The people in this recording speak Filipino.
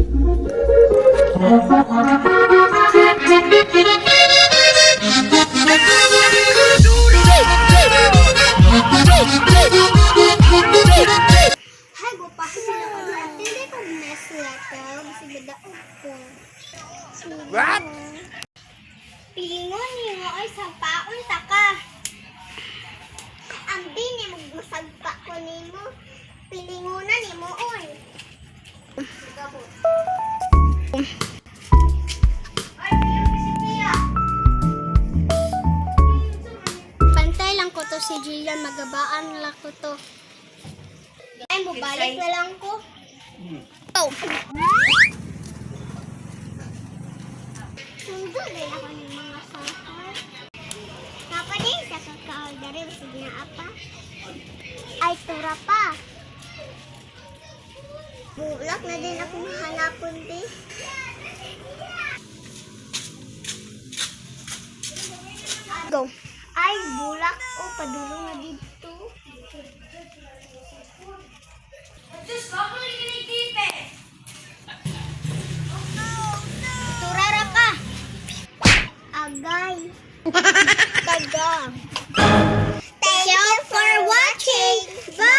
What? Pilingon ni mo ay sa paon ta ka. Ang bini mo gusagpa ko nimo. Pilingonan ni mo oy. Pantay lang ko to si Jillian, magabaan lang ko to. Ay, balik na lang ko. Oh. Sundo din ako ng mga sahar. Kapaling sa kaka-order, sige na apa. Ay, tura pa. Bulak na din ako mahanapon din. Go. Ay, bulak. Oh, padulong na dito. Turara ka. Agay. Taga. Thank you for watching. Bye.